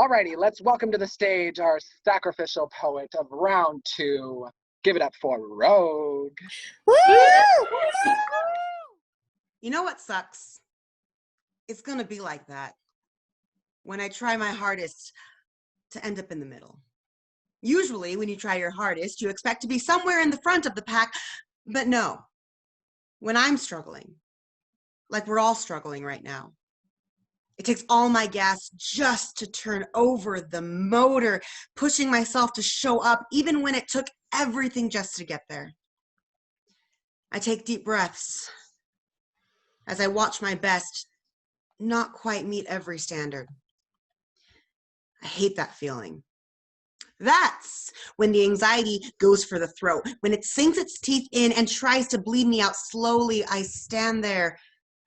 Alrighty, let's welcome to the stage our sacrificial poet of round 2. Give it up for Rogue. Woo! You know what sucks? It's gonna be like that when I try my hardest to end up in the middle. Usually when you try your hardest, you expect to be somewhere in the front of the pack, but no. When I'm struggling, like we're all struggling right now, it takes all my gas just to turn over the motor, pushing myself to show up, even when it took everything just to get there. I take deep breaths as I watch my best not quite meet every standard. I hate that feeling. That's when the anxiety goes for the throat. When it sinks its teeth in and tries to bleed me out slowly, I stand there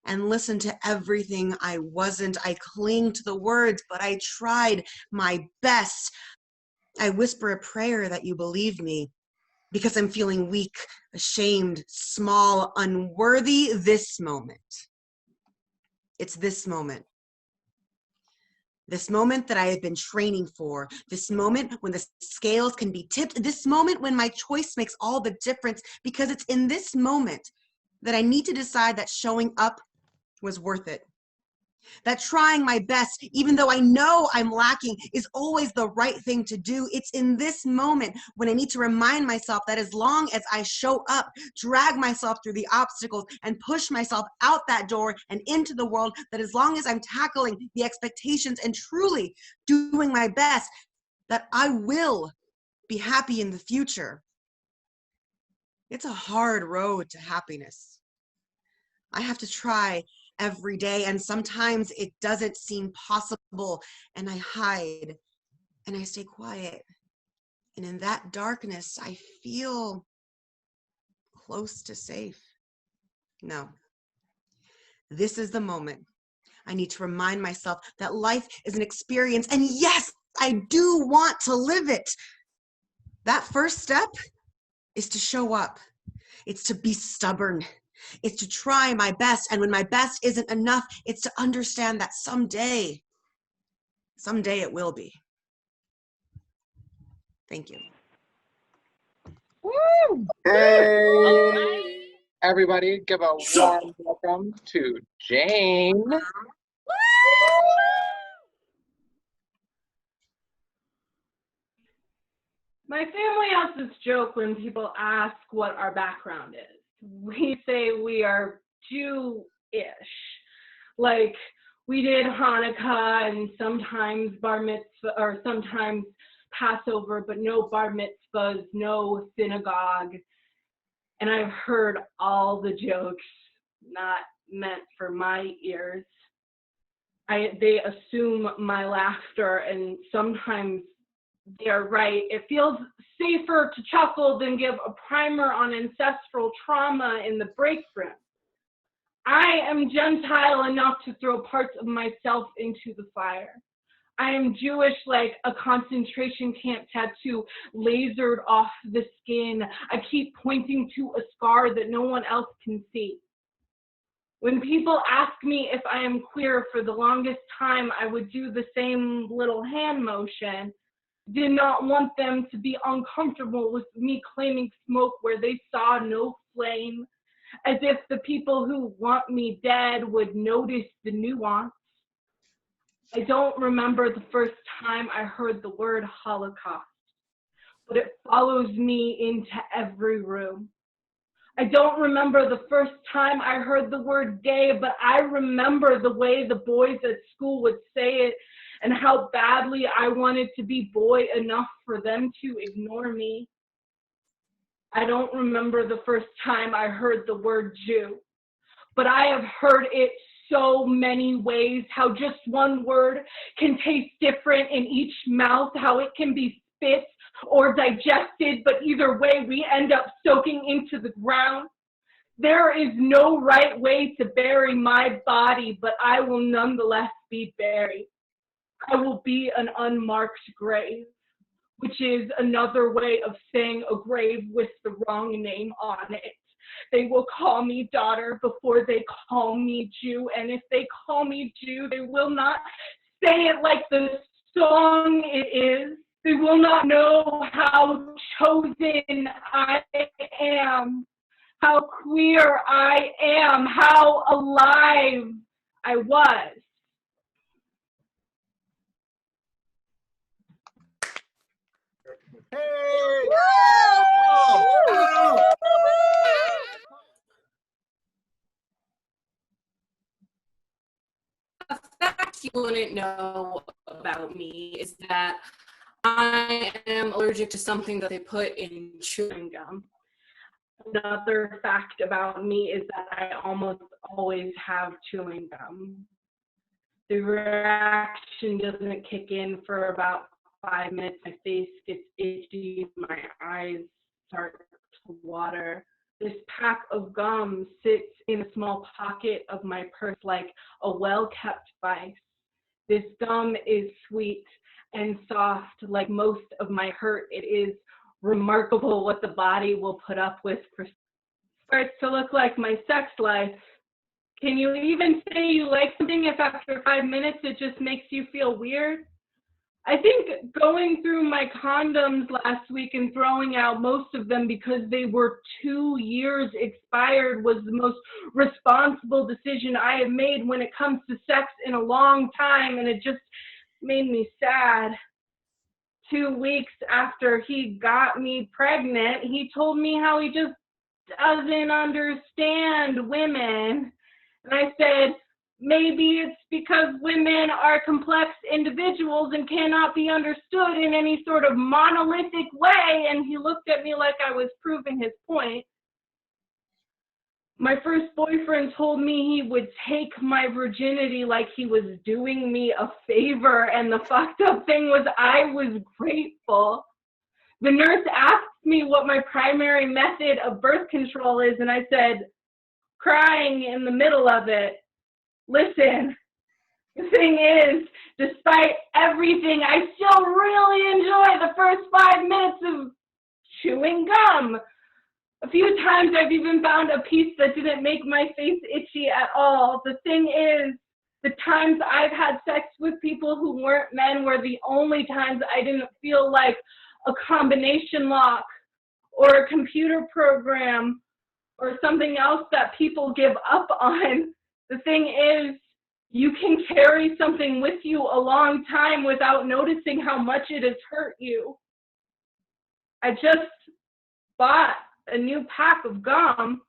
and listen to everything I wasn't. I cling to the words, but I tried my best. I whisper a prayer that you believe me because I'm feeling weak, ashamed, small, unworthy this moment. It's this moment. This moment that I have been training for, this moment when the scales can be tipped, this moment when my choice makes all the difference, because it's in this moment that I need to decide that showing up was worth it. That trying my best, even though I know I'm lacking, is always the right thing to do. It's in this moment when I need to remind myself that as long as I show up, drag myself through the obstacles, and push myself out that door and into the world, that as long as I'm tackling the expectations and truly doing my best, that I will be happy in the future. It's a hard road to happiness. I have to try every day, and sometimes it doesn't seem possible, and I hide and I stay quiet, and in that darkness I feel close to safe. No, this is the moment I need to remind myself that life is an experience, and yes, I do want to live it. That first step is to show up. It's to be stubborn. It's to try my best, and when my best isn't enough, it's to understand that someday it will be. Thank you. Woo! Hey! Everybody, give a warm welcome to Jane. My family has this joke when people ask what our background is. We say we are Jew-ish. Like, we did Hanukkah and sometimes bar mitzvah, or sometimes Passover, but no bar mitzvahs, no synagogue. And I've heard all the jokes not meant for my ears. They assume my laughter, and sometimes they're right. It feels safer to chuckle than give a primer on ancestral trauma in the break room. I am Gentile enough to throw parts of myself into the fire. I am Jewish like a concentration camp tattoo lasered off the skin. I keep pointing to a scar that no one else can see. When people ask me if I am queer, for the longest time, I would do the same little hand motion. Did not want them to be uncomfortable with me claiming smoke where they saw no flame, as if the people who want me dead would notice the nuance. I don't remember the first time I heard the word Holocaust, but it follows me into every room. I don't remember the first time I heard the word gay, but I remember the way the boys at school would say it and how badly I wanted to be boy enough for them to ignore me. I don't remember the first time I heard the word Jew, but I have heard it so many ways, how just one word can taste different in each mouth, how it can be spit or digested, but either way we end up soaking into the ground. There is no right way to bury my body, but I will nonetheless be buried. I will be an unmarked grave, which is another way of saying a grave with the wrong name on it. They will call me daughter before they call me Jew, and if they call me Jew, they will not say it like the song it is. They will not know how chosen I am, how queer I am, how alive I was. Hey! A fact you wouldn't know about me is that I am allergic to something that they put in chewing gum. Another fact about me is that I almost always have chewing gum. The reaction doesn't kick in for about 5 minutes. My face gets itchy, my eyes start to water. This pack of gum sits in a small pocket of my purse like a well-kept vice. This gum is sweet and soft. Like most of my hurt, it is remarkable what the body will put up with. Starts to look like my sex life. Can you even say you like something if after 5 minutes it just makes you feel weird? I think going through my condoms last week and throwing out most of them because they were 2 years expired was the most responsible decision I have made when it comes to sex in a long time, and it just made me sad. 2 weeks after he got me pregnant, he told me how he just doesn't understand women. And I said, maybe it's because women are complex individuals and cannot be understood in any sort of monolithic way. And he looked at me like I was proving his point. My first boyfriend told me he would take my virginity like he was doing me a favor. And the fucked up thing was I was grateful. The nurse asked me what my primary method of birth control is, and I said, crying in the middle of it. Listen, the thing is, despite everything, I still really enjoy the first 5 minutes of chewing gum. A few times I've even found a piece that didn't make my face itchy at all. The thing is, the times I've had sex with people who weren't men were the only times I didn't feel like a combination lock or a computer program or something else that people give up on. The thing is, you can carry something with you a long time without noticing how much it has hurt you. I just bought a new pack of gum.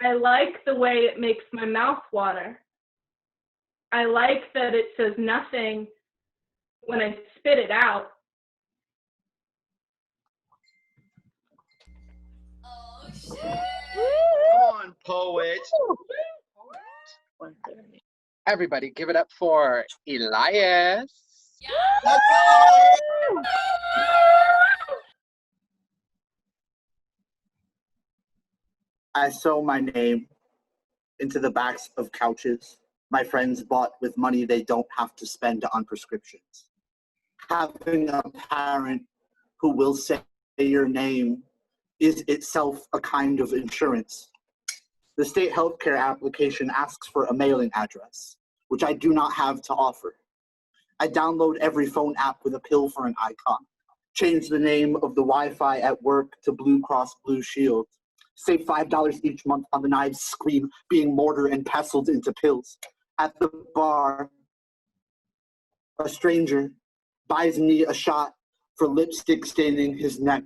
I like the way it makes my mouth water. I like that it says nothing when I spit it out. Oh, shit. Come on, poet. Everybody give it up for Ilyus. Let's go! I sew my name into the backs of couches my friends bought with money they don't have to spend on prescriptions. Having a parent who will say your name is itself a kind of insurance. The state healthcare application asks for a mailing address, which I do not have to offer. I download every phone app with a pill for an icon. Change the name of the Wi-Fi at work to Blue Cross Blue Shield. Save $5 each month on the knives scream being mortar and pestled into pills. At the bar, a stranger buys me a shot for lipstick staining his neck.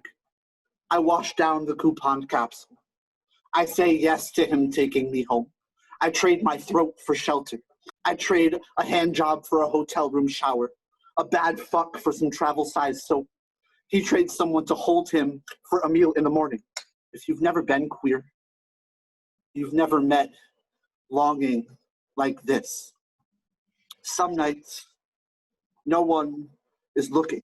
I wash down the coupon capsule. I say yes to him taking me home. I trade my throat for shelter. I trade a hand job for a hotel room shower. A bad fuck for some travel-sized soap. He trades someone to hold him for a meal in the morning. If you've never been queer, you've never met longing like this. Some nights, no one is looking.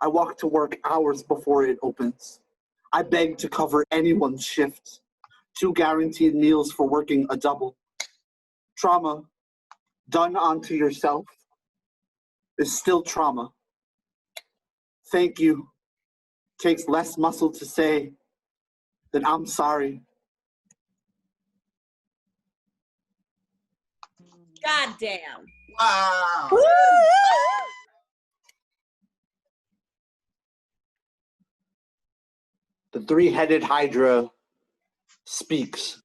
I walk to work hours before it opens. I beg to cover anyone's shift. 2 guaranteed meals for working a double. Trauma done onto yourself is still trauma. Thank you takes less muscle to say than I'm sorry. Goddamn. Wow. The three-headed Hydra speaks.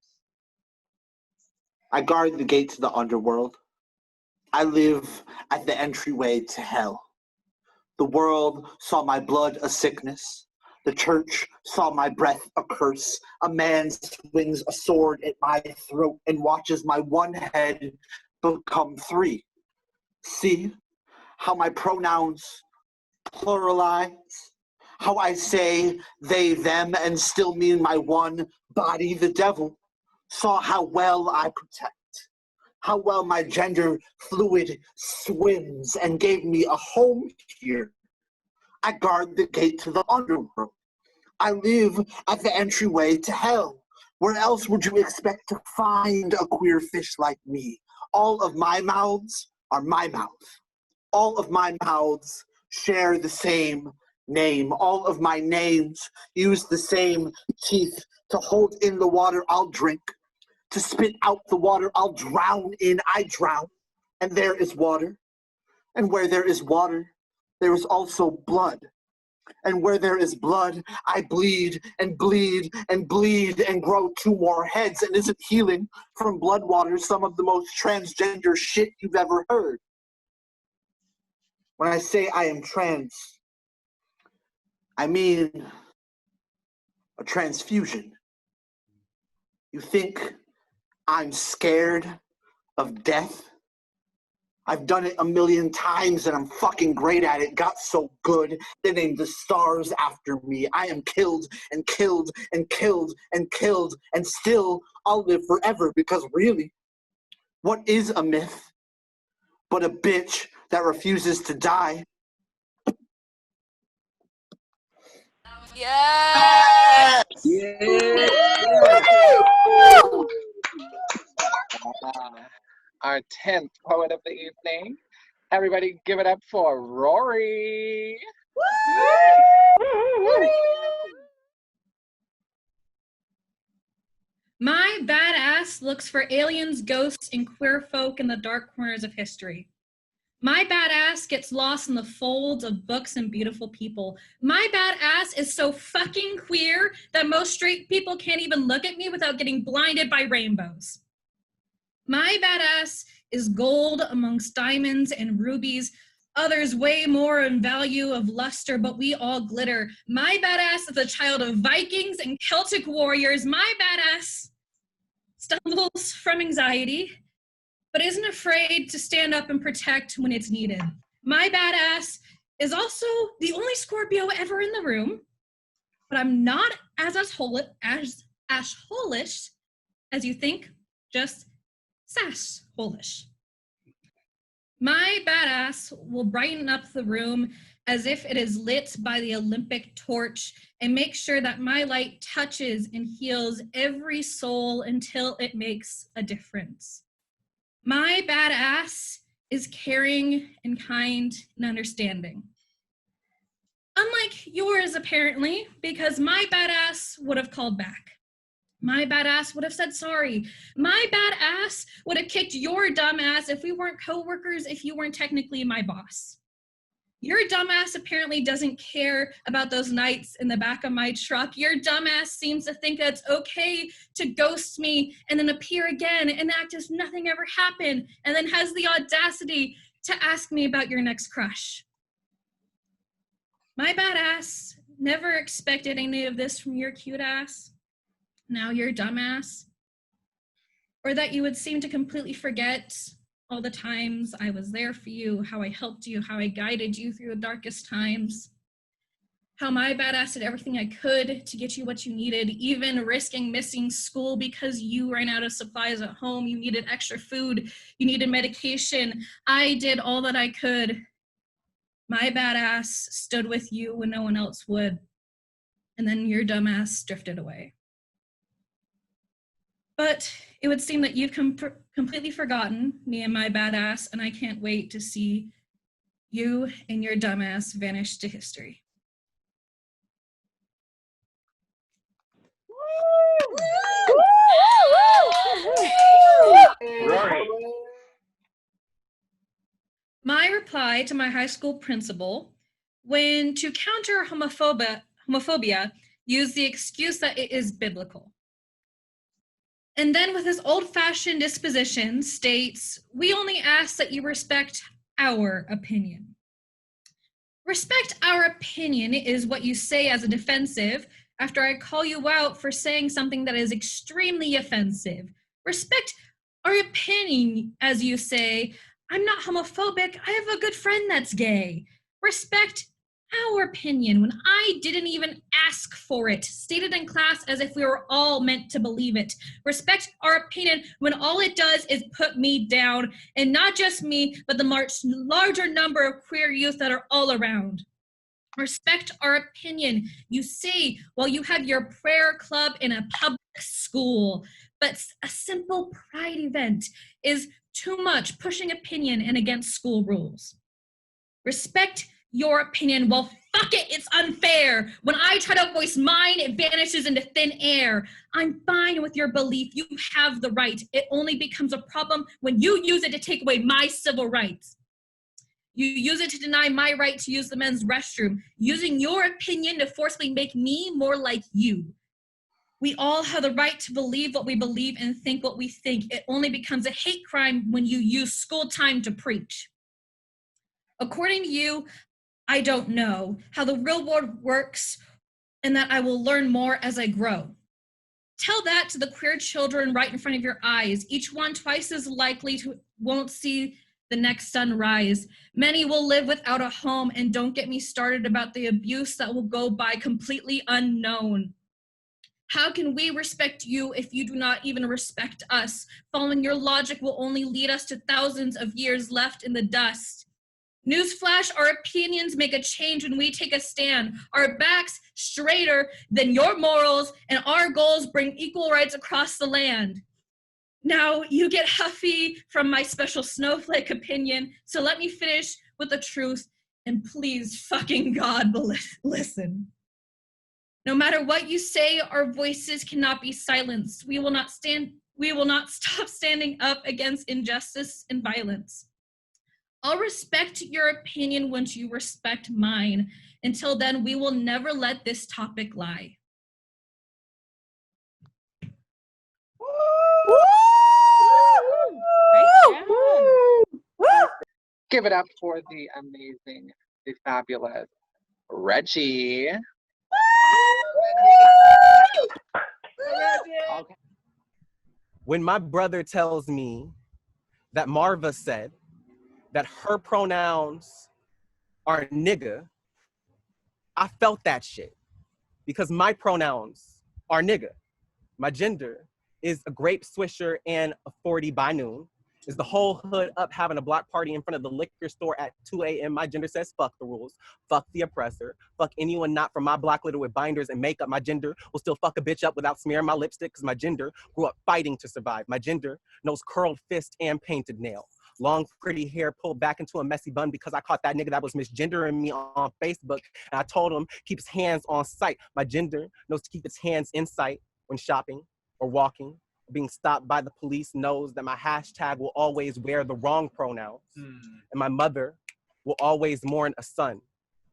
I guard the gate to the underworld. I live at the entryway to hell. The world saw my blood a sickness. The church saw my breath a curse. A man swings a sword at my throat and watches my one head become three. See how my pronouns pluralize? How I say they, them, and still mean my one body, the devil, saw how well I protect, how well my gender fluid swims, and gave me a home here. I guard the gate to the underworld. I live at the entryway to hell. Where else would you expect to find a queer fish like me? All of my mouths are my mouth. All of my mouths share the same name. All of my names use the same teeth. To hold in the water, I'll drink. To spit out the water, I'll drown in. I drown. And there is water. And where there is water, there is also blood. And where there is blood, I bleed and bleed and bleed and grow two more heads. And isn't healing from blood water some of the most transgender shit you've ever heard? When I say I am trans, I mean a transfusion. You think I'm scared of death? I've done it a million times and I'm fucking great at it. Got so good, they named the stars after me. I am killed and killed and killed and killed, and still I'll live forever, because really, what is a myth but a bitch that refuses to die? Yes! Yeah. Our 10th poet of the evening. Everybody give it up for Rory. My badass looks for aliens, ghosts, and queer folk in the dark corners of history. My badass gets lost in the folds of books and beautiful people. My badass is so fucking queer that most straight people can't even look at me without getting blinded by rainbows. My badass is gold amongst diamonds and rubies, others way more in value of luster, but we all glitter. My badass is a child of Vikings and Celtic warriors. My badass stumbles from anxiety, but isn't afraid to stand up and protect when it's needed. My badass is also the only Scorpio ever in the room, but I'm not as holish as you think, just sass-holish. My badass will brighten up the room as if it is lit by the Olympic torch and make sure that my light touches and heals every soul until it makes a difference. My badass is caring and kind and understanding. Unlike yours, apparently, because my badass would have called back. My badass would have said sorry. My badass would have kicked your dumb ass if we weren't coworkers, if you weren't technically my boss. Your dumbass apparently doesn't care about those nights in the back of my truck. Your dumbass seems to think that it's okay to ghost me and then appear again and act as nothing ever happened, and then has the audacity to ask me about your next crush. My badass never expected any of this from your cute ass. Now you're dumbass. Or that you would seem to completely forget all the times I was there for you, how I helped you, how I guided you through the darkest times. How my badass did everything I could to get you what you needed, even risking missing school because you ran out of supplies at home, you needed extra food, you needed medication. I did all that I could. My badass stood with you when no one else would. And then your dumbass drifted away. But it would seem that you've completely forgotten me and my badass, and I can't wait to see you and your dumbass vanish to history. Rory, lie to my high school principal when, to counter homophobia, used the excuse that it is biblical. And then with his old-fashioned disposition states, we only ask that you respect our opinion. Respect our opinion is what you say as a defensive after I call you out for saying something that is extremely offensive. Respect our opinion as you say, I'm not homophobic, I have a good friend that's gay. Respect our opinion when I didn't even ask for it, stated in class as if we were all meant to believe it. Respect our opinion when all it does is put me down, and not just me, but the much larger number of queer youth that are all around. Respect our opinion, you say while you have your prayer club in a public school, but a simple pride event is too much pushing opinion and against school rules. Respect your opinion. Well, fuck it, it's unfair. When I try to voice mine, it vanishes into thin air. I'm fine with your belief. You have the right. It only becomes a problem when you use it to take away my civil rights. You use it to deny my right to use the men's restroom, using your opinion to forcibly make me more like you. We all have the right to believe what we believe and think what we think. It only becomes a hate crime when you use school time to preach. According to you, I don't know how the real world works and that I will learn more as I grow. Tell that to the queer children right in front of your eyes. Each one twice as likely to won't see the next sunrise. Many will live without a home, and don't get me started about the abuse that will go by completely unknown. How can we respect you if you do not even respect us? Following your logic will only lead us to thousands of years left in the dust. Newsflash, our opinions make a change when we take a stand. Our backs straighter than your morals, and our goals bring equal rights across the land. Now, you get huffy from my special snowflake opinion, so let me finish with the truth, and please, fucking God, listen. No matter what you say, our voices cannot be silenced. We will not stop standing up against injustice and violence. I'll respect your opinion once you respect mine. Until then, we will never let this topic lie. Give it up for the amazing, the fabulous Reggie. Okay. When my brother tells me that Marva said that her pronouns are nigga, I felt that shit because my pronouns are nigga. My gender is a grape swisher and a 40 by noon. Is the whole hood up having a block party in front of the liquor store at 2 a.m. My gender says fuck the rules, fuck the oppressor, fuck anyone not from my block littered with binders and makeup. My gender will still fuck a bitch up without smearing my lipstick because my gender grew up fighting to survive. My gender knows curled fist and painted nail. Long, pretty hair pulled back into a messy bun because I caught that nigga that was misgendering me on Facebook. And I told him, keep his hands on sight. My gender knows to keep its hands in sight when shopping or walking. Being stopped by the police knows that my hashtag will always wear the wrong pronouns. And my mother will always mourn a son.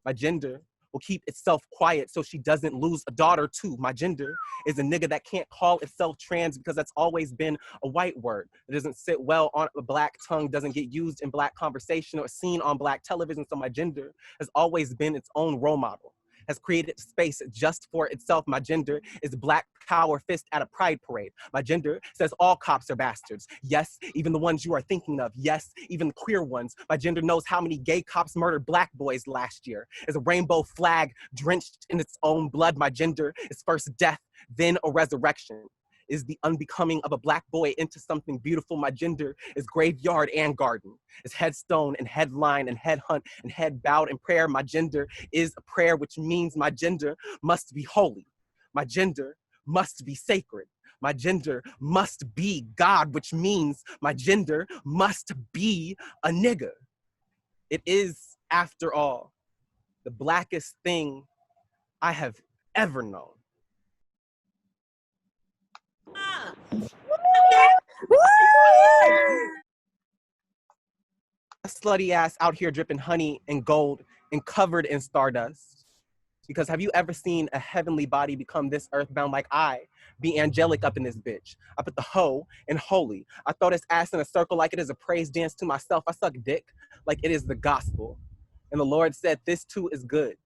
My gender will keep itself quiet so she doesn't lose a daughter too. My gender is a nigga that can't call itself trans because that's always been a white word. It doesn't sit well on a black tongue, doesn't get used in black conversation or seen on black television. So my gender has always been its own role model, has created space just for itself. My gender is black power fist at a pride parade. My gender says all cops are bastards. Yes, even the ones you are thinking of. Yes, even the queer ones. My gender knows how many gay cops murdered black boys last year. Is a rainbow flag drenched in its own blood. My gender is first death, then a resurrection. Is the unbecoming of a black boy into something beautiful. My gender is graveyard and garden. Is headstone and headline and head hunt and head bowed in prayer. My gender is a prayer, which means my gender must be holy. My gender must be sacred. My gender must be God, which means my gender must be a nigga. It is, after all, the blackest thing I have ever known. slutty ass out here dripping honey and gold and covered in stardust. Because have you ever seen a heavenly body become this earthbound like I? Be angelic up in this bitch. I put the hoe in holy. I throw this ass in a circle like it is a praise dance to myself. I suck dick like it is the gospel. And the Lord said, this too is good.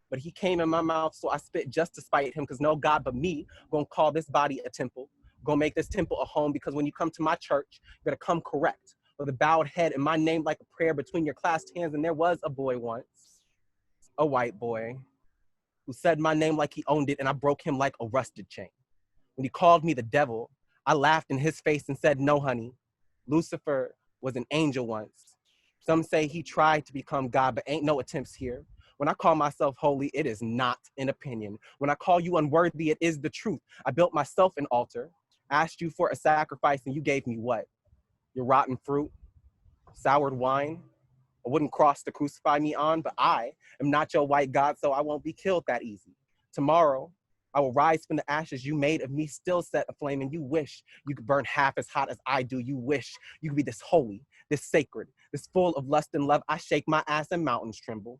But he came in my mouth, so I spit just to spite him, because no God but me gonna call this body a temple, gonna make this temple a home, because when you come to my church, you gotta come correct, with a bowed head and my name like a prayer between your clasped hands. And there was a boy once, a white boy, who said my name like he owned it, and I broke him like a rusted chain. When he called me the devil, I laughed in his face and said, no, honey, Lucifer was an angel once. Some say he tried to become God, but ain't no attempts here. When I call myself holy, it is not an opinion. When I call you unworthy, it is the truth. I built myself an altar, asked you for a sacrifice, and you gave me what? Your rotten fruit, soured wine, a wooden cross to crucify me on, but I am not your white God, so I won't be killed that easy. Tomorrow, I will rise from the ashes you made of me, still set aflame, and you wish you could burn half as hot as I do. You wish you could be this holy, this sacred, this full of lust and love. I shake my ass and mountains tremble.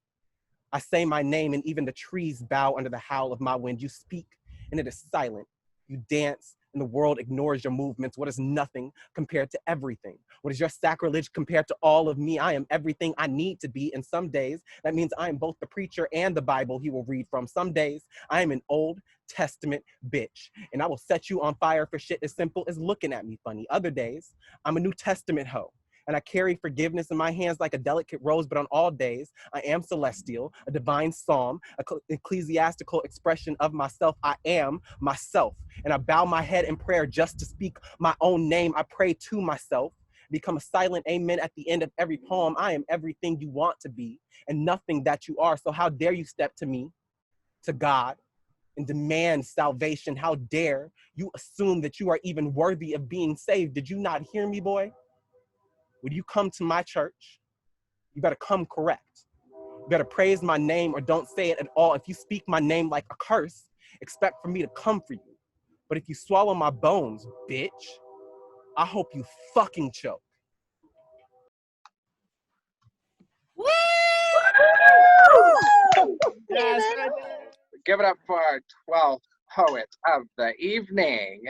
I say my name and even the trees bow under the howl of my wind. You speak and it is silent. You dance and the world ignores your movements. What is nothing compared to everything? What is your sacrilege compared to all of me? I am everything I need to be. And some days that means I am both the preacher and the Bible he will read from. Some days I am an Old Testament bitch and I will set you on fire for shit as simple as looking at me funny. Other days I'm a New Testament hoe. And I carry forgiveness in my hands like a delicate rose, but on all days, I am celestial, a divine psalm, an ecclesiastical expression of myself. I am myself. And I bow my head in prayer just to speak my own name. I pray to myself, become a silent amen at the end of every poem. I am everything you want to be and nothing that you are. So how dare you step to me, to God, and demand salvation? How dare you assume that you are even worthy of being saved? Did you not hear me, boy? When you come to my church, you better come correct. You better praise my name or don't say it at all. If you speak my name like a curse, expect for me to come for you. But if you swallow my bones, bitch, I hope you fucking choke. Yes, give it up for our 12th poet of the evening.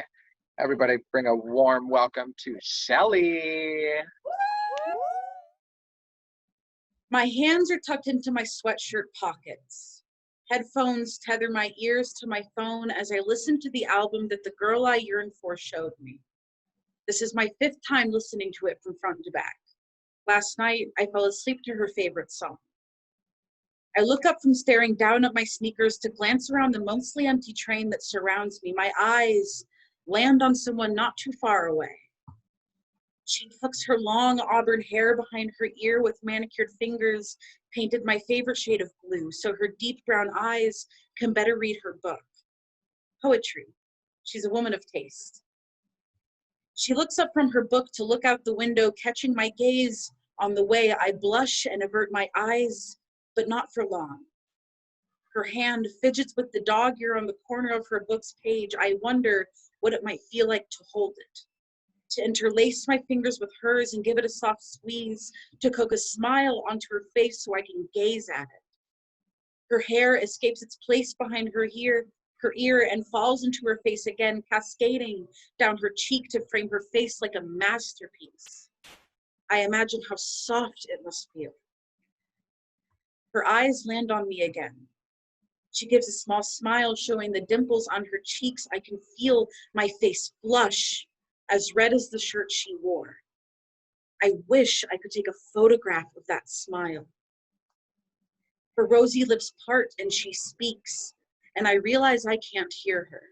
Everybody bring a warm welcome to Shelly. My hands are tucked into my sweatshirt pockets. Headphones tether my ears to my phone as I listen to the album that the girl I yearn for showed me. This is my 5th time listening to it from front to back. Last night, I fell asleep to her favorite song. I look up from staring down at my sneakers to glance around the mostly empty train that surrounds me. My eyes land on someone not too far away. She tucks her long auburn hair behind her ear with manicured fingers, painted my favorite shade of blue so her deep brown eyes can better read her book. Poetry. She's a woman of taste. She looks up from her book to look out the window, catching my gaze on the way. I blush and avert my eyes, but not for long. Her hand fidgets with the dog ear on the corner of her book's page. I wonder what it might feel like to hold it, to interlace my fingers with hers and give it a soft squeeze, to coax a smile onto her face so I can gaze at it. Her hair escapes its place behind her ear and falls into her face again, cascading down her cheek to frame her face like a masterpiece. I imagine how soft it must feel. Her eyes land on me again. She gives a small smile, showing the dimples on her cheeks. I can feel my face flush, as red as the shirt she wore. I wish I could take a photograph of that smile. Her rosy lips part and she speaks, and I realize I can't hear her.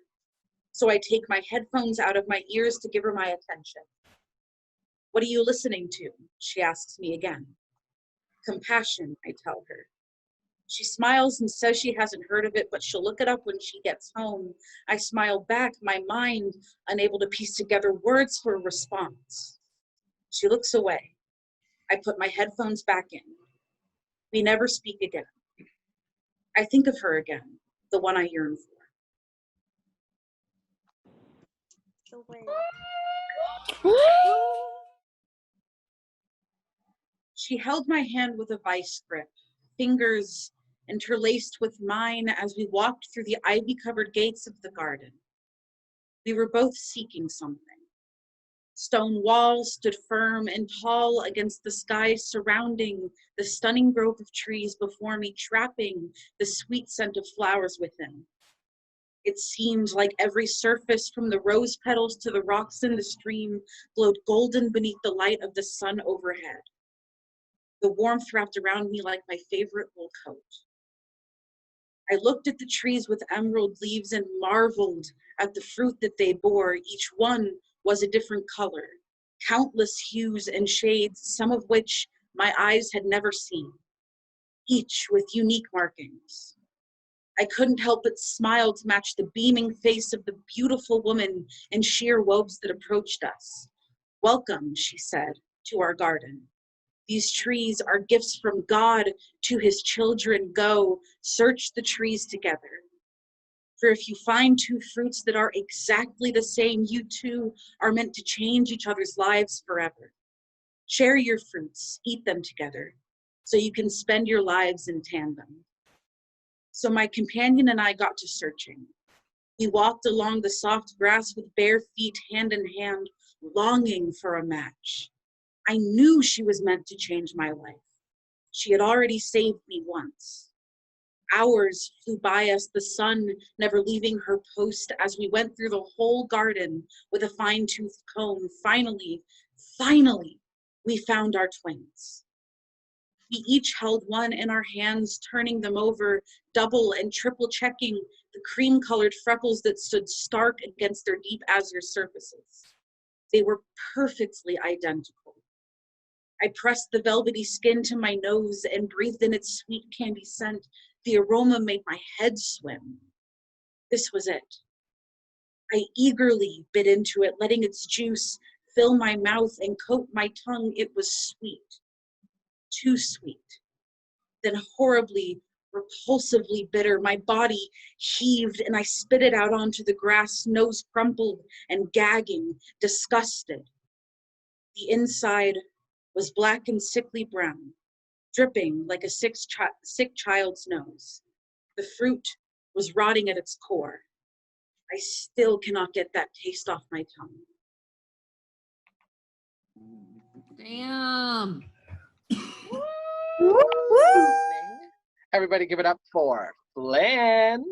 So I take my headphones out of my ears to give her my attention. What are you listening to? She asks me again. Compassion, I tell her. She smiles and says she hasn't heard of it, but she'll look it up when she gets home. I smile back, my mind unable to piece together words for a response. She looks away. I put my headphones back in. We never speak again. I think of her again, the one I yearn for. She held my hand with a vice grip, fingers interlaced with mine as we walked through the ivy-covered gates of the garden. We were both seeking something. Stone walls stood firm and tall against the sky surrounding the stunning grove of trees before me, trapping the sweet scent of flowers within. It seemed like every surface, from the rose petals to the rocks in the stream, glowed golden beneath the light of the sun overhead. The warmth wrapped around me like my favorite wool coat. I looked at the trees with emerald leaves and marveled at the fruit that they bore. Each one was a different color, countless hues and shades, some of which my eyes had never seen, each with unique markings. I couldn't help but smile to match the beaming face of the beautiful woman in sheer robes that approached us. "Welcome," she said, "to our garden. These trees are gifts from God to his children. Go, search the trees together. For if you find two fruits that are exactly the same, you two are meant to change each other's lives forever. Share your fruits, eat them together, so you can spend your lives in tandem." So my companion and I got to searching. We walked along the soft grass with bare feet, hand in hand, longing for a match. I knew she was meant to change my life. She had already saved me once. Hours flew by us, the sun never leaving her post, as we went through the whole garden with a fine-toothed comb. Finally, we found our twins. We each held one in our hands, turning them over, double and triple checking the cream-colored freckles that stood stark against their deep azure surfaces. They were perfectly identical. I pressed the velvety skin to my nose and breathed in its sweet candy scent. The aroma made my head swim. This was it. I eagerly bit into it, letting its juice fill my mouth and coat my tongue. It was sweet, too sweet, then horribly, repulsively bitter. My body heaved and I spit it out onto the grass, nose crumpled and gagging, disgusted. The inside was black and sickly brown, dripping like a sick child's nose. The fruit was rotting at its core. I still cannot get that taste off my tongue. Damn. Everybody give it up for Flynn.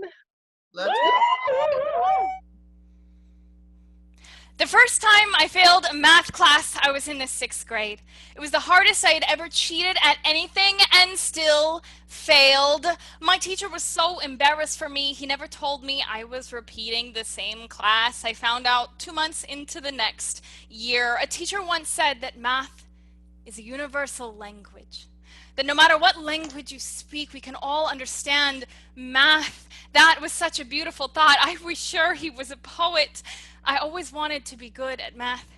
Let's go. The first time I failed a math class, I was in the 6th grade. It was the hardest I had ever cheated at anything and still failed. My teacher was so embarrassed for me, he never told me I was repeating the same class. I found out 2 months into the next year. A teacher once said that math is a universal language, that no matter what language you speak, we can all understand math. That was such a beautiful thought. I was sure he was a poet. I always wanted to be good at math.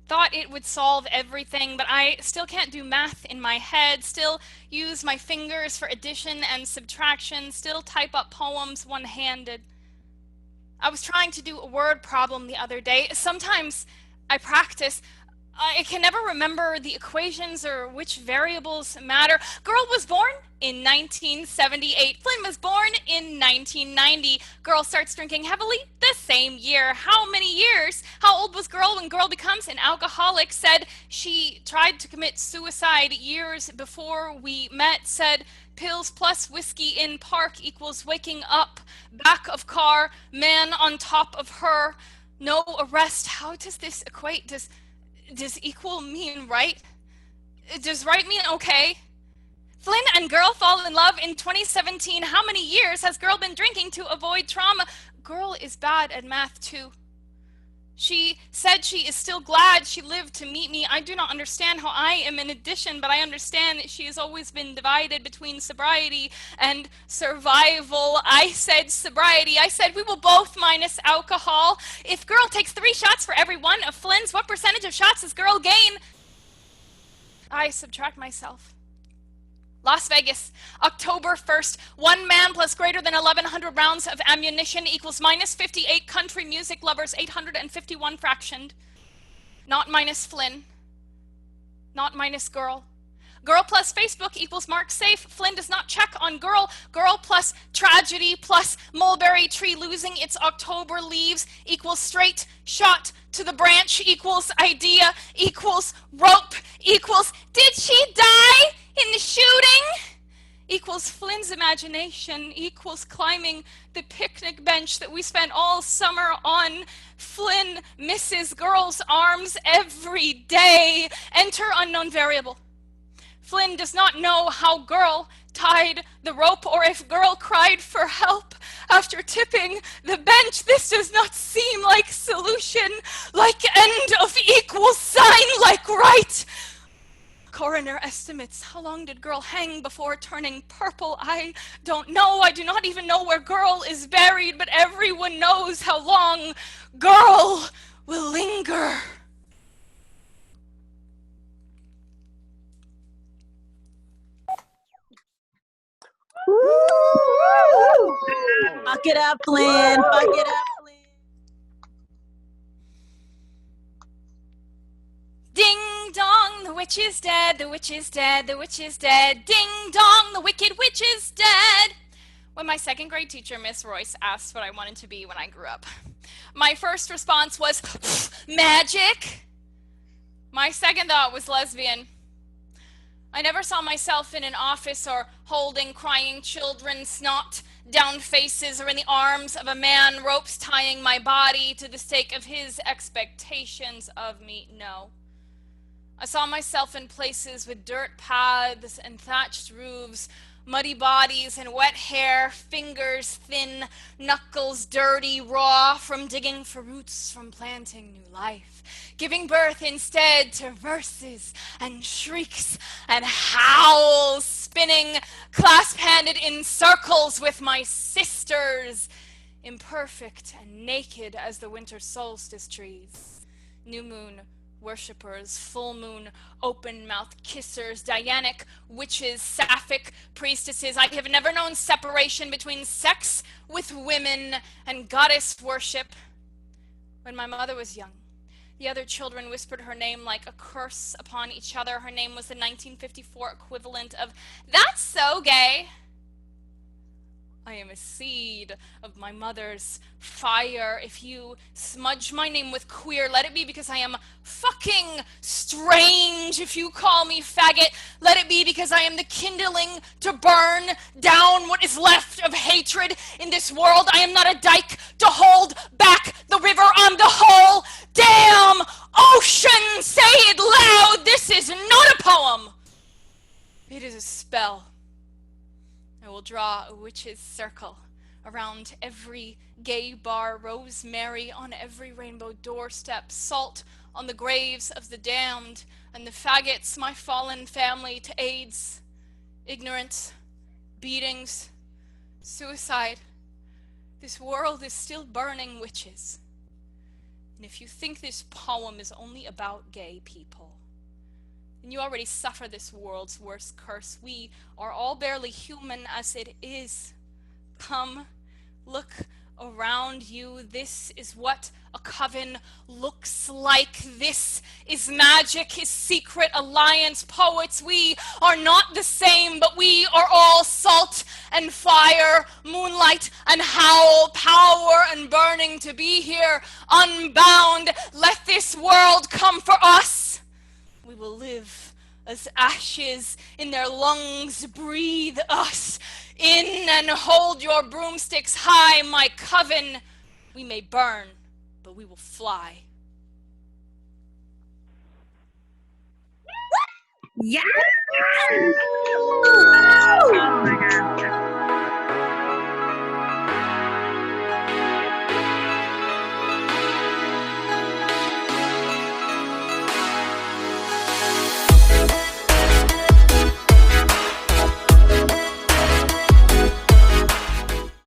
Thought it would solve everything, but I still can't do math in my head, still use my fingers for addition and subtraction, still type up poems one-handed. I was trying to do a word problem the other day. Sometimes I practice. I can never remember the equations or which variables matter. Girl was born in 1978. Flynn was born in 1990. Girl starts drinking heavily the same year. How many years? How old was girl when girl becomes an alcoholic? Said she tried to commit suicide years before we met. Said pills plus whiskey in park equals waking up. Back of car, man on top of her. No arrest. How does this equate? Does equal mean right? Does right mean okay? Flynn and girl fall in love in 2017. How many years has girl been drinking to avoid trauma? Girl is bad at math too. She said she is still glad she lived to meet me. I do not understand how I am an addition, but I understand that she has always been divided between sobriety and survival. I said sobriety. I said we will both minus alcohol. If girl takes 3 shots for every one of Flynn's, what percentage of shots does girl gain? I subtract myself. Las Vegas, October 1st, 1 man plus greater than 1,100 rounds of ammunition equals minus 58 country music lovers, 851 fractioned. Not minus Flynn. Not minus girl. Girl plus Facebook equals mark safe. Flynn does not check on girl. Girl plus tragedy plus mulberry tree losing its October leaves equals straight shot to the branch equals idea equals rope equals did she die in the shooting? Equals Flynn's imagination equals climbing the picnic bench that we spent all summer on. Flynn misses girls' arms every day. Enter unknown variable. Flynn does not know how girl tied the rope or if girl cried for help after tipping the bench. This does not seem like solution, like end of equal sign, like right. Coroner estimates how long did girl hang before turning purple? I don't know. I do not even know where girl is buried, but everyone knows how long girl will linger. Fuck it up, Flynn. Fuck it up, Flynn. Ding dong, the witch is dead, the witch is dead, the witch is dead. Ding dong, the wicked witch is dead. When my second grade teacher, Miss Royce, asked what I wanted to be when I grew up, my first response was, magic. My second thought was lesbian. I never saw myself in an office or holding crying children, snot down faces, or in the arms of a man, ropes tying my body to the stake of his expectations of me. No. I saw myself in places with dirt paths and thatched roofs, muddy bodies and wet hair, fingers thin, knuckles dirty, raw from digging for roots, from planting new life, giving birth instead to verses and shrieks and howls, spinning clasp-handed in circles with my sisters, imperfect and naked as the winter solstice trees. New moon worshippers, full moon, open-mouthed kissers, Dianic witches, sapphic priestesses. I have never known separation between sex with women and goddess worship. When my mother was young, the other children whispered her name like a curse upon each other. Her name was the 1954 equivalent of, "That's so gay." I am a seed of my mother's fire. If you smudge my name with queer, let it be because I am fucking strange. If you call me faggot, let it be because I am the kindling to burn down what is left of hatred in this world. I am not a dike to hold back the river. I'm the whole damn ocean. Say it loud. This is not a poem. It is a spell. I will draw a witch's circle around every gay bar, rosemary on every rainbow doorstep, salt on the graves of the damned, and the faggots, my fallen family, to AIDS, ignorance, beatings, suicide. This world is still burning witches. And if you think this poem is only about gay people, and you already suffer this world's worst curse. We are all barely human as it is. Come, look around you. This is what a coven looks like. This is magic, his secret alliance. Poets, we are not the same, but we are all salt and fire, moonlight and howl, power and burning to be here unbound. Let this world come for us. We will live as ashes in their lungs. Breathe us in and hold your broomsticks high, my coven. We may burn, but we will fly. Yeah! Oh my God.